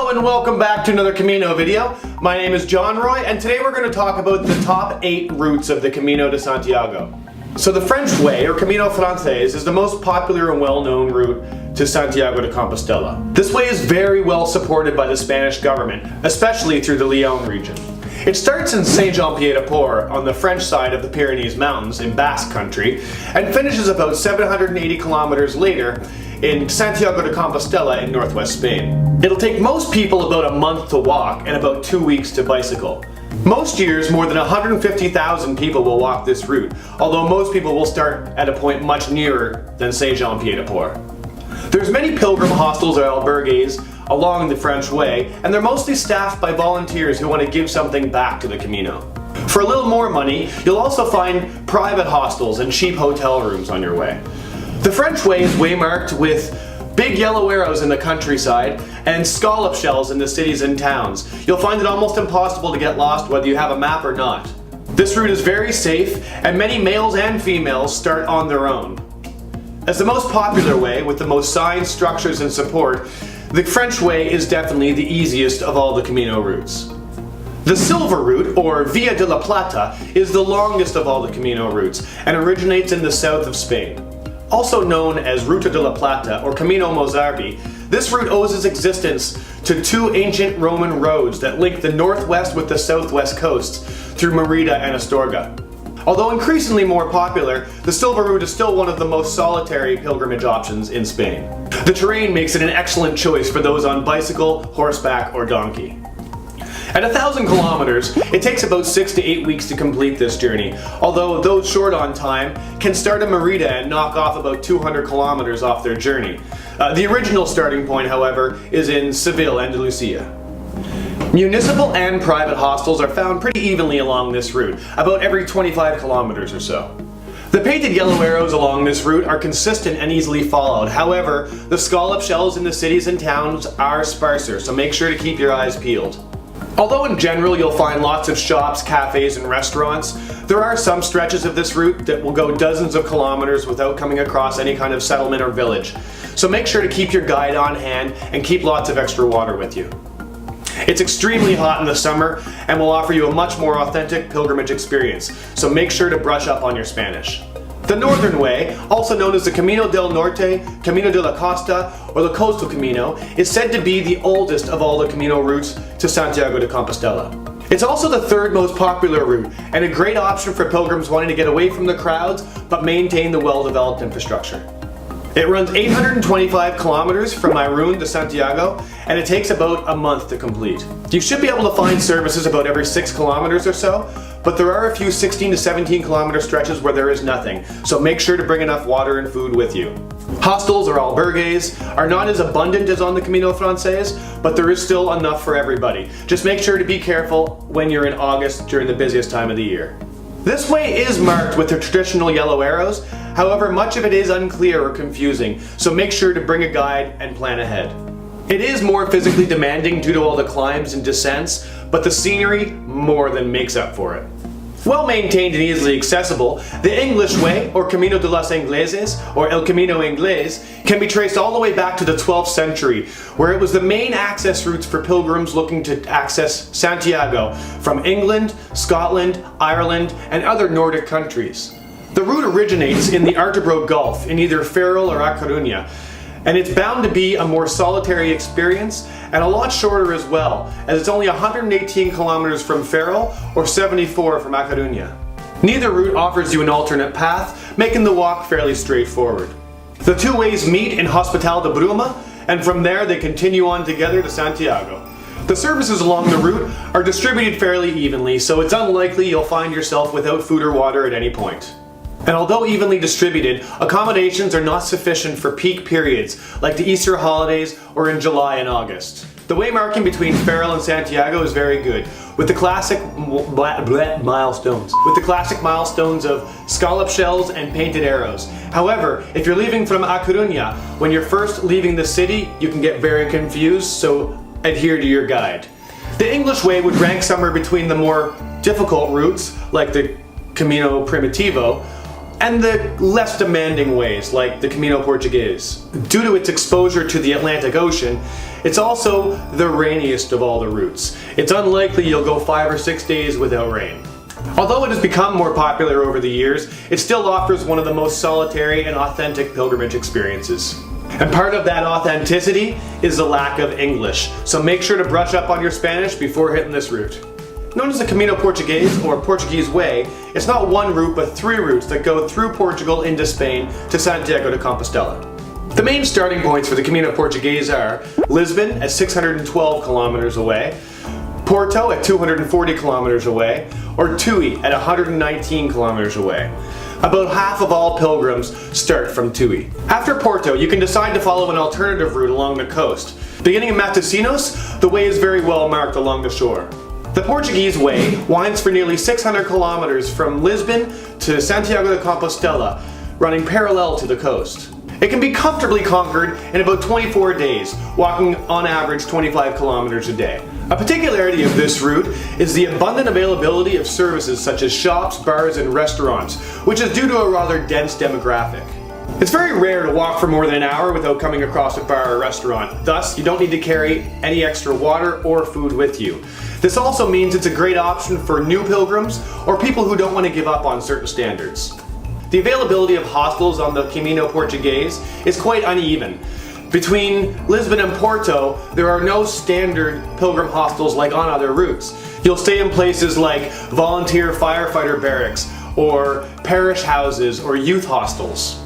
Hello and welcome back to another Camino video. My name is John Roy and today we're going to talk about the top 8 routes of the Camino de Santiago. So the French Way, or Camino Francés, is the most popular and well-known route to Santiago de Compostela. This way is very well supported by the Spanish government, especially through the Lyon region. It starts in Saint-Jean-Pied-de-Port on the French side of the Pyrenees Mountains in Basque Country and finishes about 780 kilometers later in Santiago de Compostela in northwest Spain. It'll take most people about a month to walk and about 2 weeks to bicycle. Most years, more than 150,000 people will walk this route, although most people will start at a point much nearer than Saint-Jean-Pied-de-Port. There's many pilgrim hostels or albergues along the French Way, and they're mostly staffed by volunteers who want to give something back to the Camino. For a little more money, you'll also find private hostels and cheap hotel rooms on your way. The French Way is waymarked with big yellow arrows in the countryside and scallop shells in the cities and towns. You'll find it almost impossible to get lost whether you have a map or not. This route is very safe, and many males and females start on their own. As the most popular way, with the most signs, structures, and support, the French Way is definitely the easiest of all the Camino routes. The Silver route, or Via de la Plata, is the longest of all the Camino routes and originates in the south of Spain. Also known as Ruta de la Plata or Camino Mozarbi, this route owes its existence to 2 ancient Roman roads that link the northwest with the southwest coasts through Merida and Astorga. Although increasingly more popular, the Silver route is still one of the most solitary pilgrimage options in Spain. The terrain makes it an excellent choice for those on bicycle, horseback, or donkey. At 1,000 kilometers, it takes about 6 to 8 weeks to complete this journey, although those short on time can start in Merida and knock off about 200 kilometers off their journey. The original starting point, however, is in Seville, Andalusia. Municipal and private hostels are found pretty evenly along this route, about every 25 kilometers or so. The painted yellow arrows along this route are consistent and easily followed. However, the scallop shells in the cities and towns are sparser, so make sure to keep your eyes peeled. Although in general you'll find lots of shops, cafes, and restaurants, there are some stretches of this route that will go dozens of kilometers without coming across any kind of settlement or village. So make sure to keep your guide on hand and keep lots of extra water with you. It's extremely hot in the summer and will offer you a much more authentic pilgrimage experience, so make sure to brush up on your Spanish. The Northern Way, also known as the Camino del Norte, Camino de la Costa, or the Coastal Camino, is said to be the oldest of all the Camino routes to Santiago de Compostela. It's also the 3rd most popular route, and a great option for pilgrims wanting to get away from the crowds, but maintain the well-developed infrastructure. It runs 825 kilometers from Irún to Santiago, and it takes about a month to complete. You should be able to find services about every 6 kilometers or so, but there are a few 16 to 17 kilometer stretches where there is nothing, so make sure to bring enough water and food with you. Hostels or albergues are not as abundant as on the Camino Francés, but there is still enough for everybody. Just make sure to be careful when you're in August during the busiest time of the year. This way is marked with the traditional yellow arrows, however much of it is unclear or confusing, so make sure to bring a guide and plan ahead. It is more physically demanding due to all the climbs and descents, but the scenery more than makes up for it. Well maintained and easily accessible, the English Way, or Camino de los Ingleses, or El Camino Inglés, can be traced all the way back to the 12th century, where it was the main access routes for pilgrims looking to access Santiago from England, Scotland, Ireland, and other Nordic countries. The route originates in the Artebro Gulf in either Ferrol or A Coruña, and it's bound to be a more solitary experience and a lot shorter as well, as it's only 118 kilometers from Ferrol or 74 from A Coruña. Neither route offers you an alternate path, making the walk fairly straightforward. The 2 ways meet in Hospital de Bruma, and from there they continue on together to Santiago. The services along the route are distributed fairly evenly, so it's unlikely you'll find yourself without food or water at any point. And although evenly distributed, accommodations are not sufficient for peak periods like the Easter holidays or in July and August. The waymarking between Ferrol and Santiago is very good, with the classic milestones of scallop shells and painted arrows. However, if you're leaving from A Coruña, when you're first leaving the city, you can get very confused, so adhere to your guide. The English Way would rank somewhere between the more difficult routes, like the Camino Primitivo, and the less demanding ways, like the Camino Portuguese. Due to its exposure to the Atlantic Ocean, it's also the rainiest of all the routes. It's unlikely you'll go 5 or 6 days without rain. Although it has become more popular over the years, it still offers one of the most solitary and authentic pilgrimage experiences. And part of that authenticity is the lack of English, so make sure to brush up on your Spanish before hitting this route. Known as the Camino Portuguese or Portuguese Way, it's not one route but 3 routes that go through Portugal into Spain to Santiago de Compostela. The main starting points for the Camino Portuguese are Lisbon at 612 kilometers away, Porto at 240 kilometers away, or Tui at 119 kilometers away. About half of all pilgrims start from Tui. After Porto, you can decide to follow an alternative route along the coast. Beginning in Matosinhos, the way is very well marked along the shore. The Portuguese Way winds for nearly 600 kilometers from Lisbon to Santiago de Compostela, running parallel to the coast. It can be comfortably conquered in about 24 days, walking on average 25 kilometers a day. A particularity of this route is the abundant availability of services such as shops, bars, and restaurants, which is due to a rather dense demographic. It's very rare to walk for more than an hour without coming across a bar or restaurant, thus you don't need to carry any extra water or food with you. This also means it's a great option for new pilgrims or people who don't want to give up on certain standards. The availability of hostels on the Camino Portuguese is quite uneven. Between Lisbon and Porto, there are no standard pilgrim hostels like on other routes. You'll stay in places like volunteer firefighter barracks, or parish houses, or youth hostels.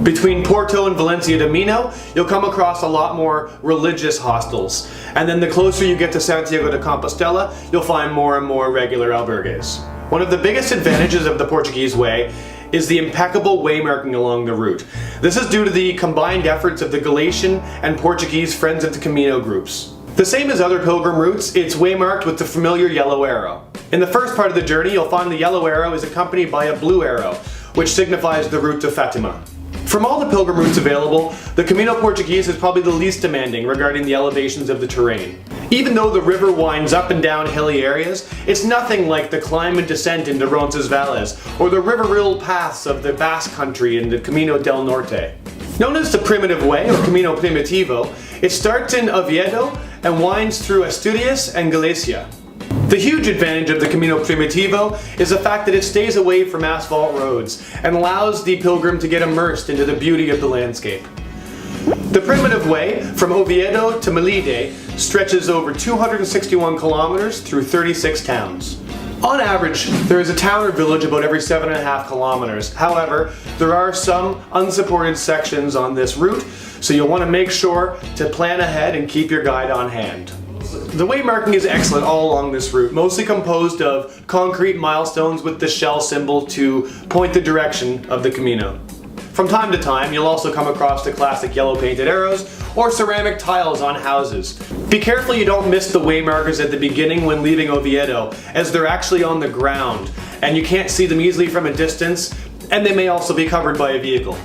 Between Porto and Valencia de Minho, you'll come across a lot more religious hostels. And then the closer you get to Santiago de Compostela, you'll find more and more regular albergues. One of the biggest advantages of the Portuguese Way is the impeccable waymarking along the route. This is due to the combined efforts of the Galician and Portuguese Friends of the Camino groups. The same as other pilgrim routes, it's waymarked with the familiar yellow arrow. In the first part of the journey, you'll find the yellow arrow is accompanied by a blue arrow, which signifies the route to Fatima. From all the pilgrim routes available, the Camino Portuguese is probably the least demanding regarding the elevations of the terrain. Even though the river winds up and down hilly areas, it's nothing like the climb and descent into Roncesvalles or the river-riddled paths of the Basque Country in the Camino del Norte. Known as the Primitive Way or Camino Primitivo, it starts in Oviedo and winds through Asturias and Galicia. The huge advantage of the Camino Primitivo is the fact that it stays away from asphalt roads and allows the pilgrim to get immersed into the beauty of the landscape. The Primitive Way, from Oviedo to Melide, stretches over 261 kilometers through 36 towns. On average, there is a town or village about every 7.5 kilometers. However, there are some unsupported sections on this route, so you'll want to make sure to plan ahead and keep your guide on hand. The waymarking is excellent all along this route, mostly composed of concrete milestones with the shell symbol to point the direction of the Camino. From time to time, you'll also come across the classic yellow painted arrows or ceramic tiles on houses. Be careful you don't miss the waymarkers at the beginning when leaving Oviedo, as they're actually on the ground, and you can't see them easily from a distance, and they may also be covered by a vehicle.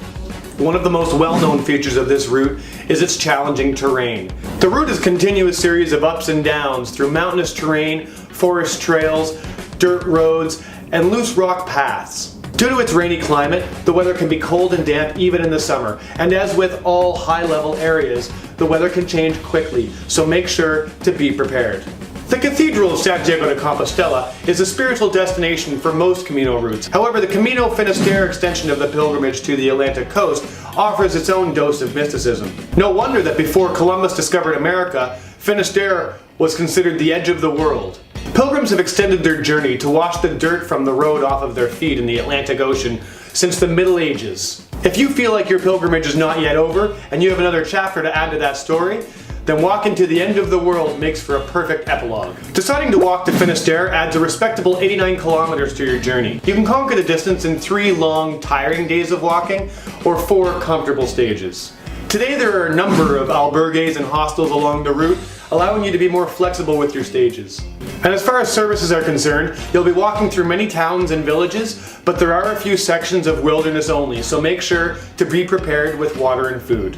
One of the most well-known features of this route is its challenging terrain. The route is a continuous series of ups and downs through mountainous terrain, forest trails, dirt roads, and loose rock paths. Due to its rainy climate, the weather can be cold and damp even in the summer, and as with all high-level areas, the weather can change quickly, so make sure to be prepared. The Cathedral of Santiago de Compostela is a spiritual destination for most Camino routes. However, the Camino Finisterre Extension of the pilgrimage to the Atlantic coast offers its own dose of mysticism. No wonder that before Columbus discovered America, Finisterre was considered the edge of the world. Pilgrims have extended their journey to wash the dirt from the road off of their feet in the Atlantic Ocean since the Middle Ages. If you feel like your pilgrimage is not yet over and you have another chapter to add to that story, then walking to the end of the world makes for a perfect epilogue. Deciding to walk to Finisterre adds a respectable 89 kilometers to your journey. You can conquer the distance in 3 long, tiring days of walking, or 4 comfortable stages. Today there are a number of albergues and hostels along the route, allowing you to be more flexible with your stages. And as far as services are concerned, you'll be walking through many towns and villages, but there are a few sections of wilderness only, so make sure to be prepared with water and food.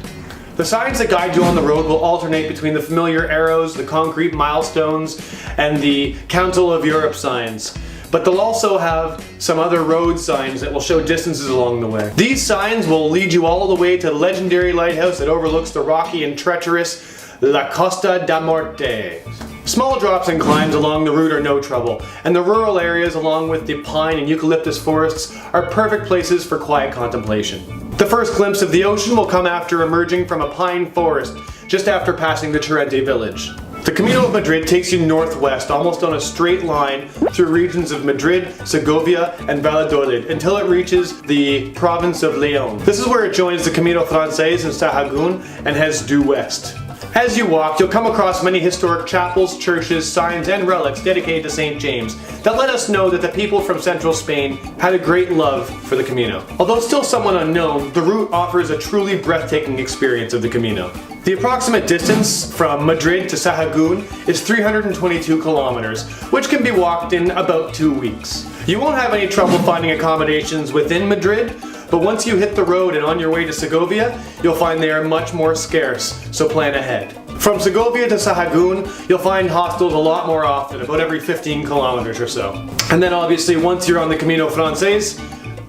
The signs that guide you on the road will alternate between the familiar arrows, the concrete milestones, and the Council of Europe signs. but they'll also have some other road signs that will show distances along the way. These signs will lead you all the way to the legendary lighthouse that overlooks the rocky and treacherous La Costa da Morte. Small drops and climbs along the route are no trouble, and the rural areas along with the pine and eucalyptus forests are perfect places for quiet contemplation. The first glimpse of the ocean will come after emerging from a pine forest just after passing the Torrente village. The Camino of Madrid takes you northwest, almost on a straight line through regions of Madrid, Segovia, and Valladolid until it reaches the province of León. This is where it joins the Camino Francés in Sahagún and heads due west. As you walk, you'll come across many historic chapels, churches, signs, and relics dedicated to St. James that let us know that the people from central Spain had a great love for the Camino. Although still somewhat unknown, the route offers a truly breathtaking experience of the Camino. The approximate distance from Madrid to Sahagún is 322 kilometers, which can be walked in about 2 weeks. You won't have any trouble finding accommodations within Madrid, but once you hit the road and on your way to Segovia, you'll find they are much more scarce, so plan ahead. From Segovia to Sahagún, you'll find hostels a lot more often, about every 15 kilometers or so. And then obviously once you're on the Camino Francés,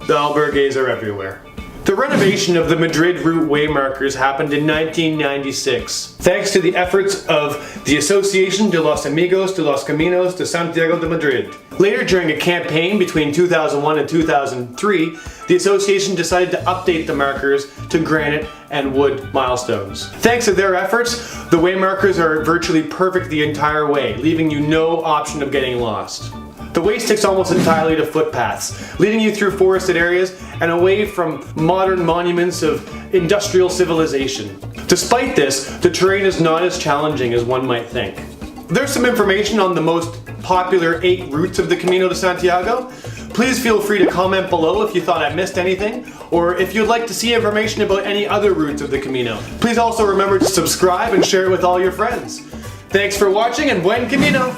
the albergues are everywhere. The renovation of the Madrid route waymarkers happened in 1996, thanks to the efforts of the Asociación de los Amigos de los Caminos de Santiago de Madrid. Later, during a campaign between 2001 and 2003, the association decided to update the markers to granite and wood milestones. Thanks to their efforts, the waymarkers are virtually perfect the entire way, leaving you no option of getting lost. The way sticks almost entirely to footpaths, leading you through forested areas and away from modern monuments of industrial civilization. Despite this, the terrain is not as challenging as one might think. There's some information on the most popular 8 routes of the Camino de Santiago. Please feel free to comment below if you thought I missed anything, or if you'd like to see information about any other routes of the Camino. Please also remember to subscribe and share it with all your friends. Thanks for watching and buen camino!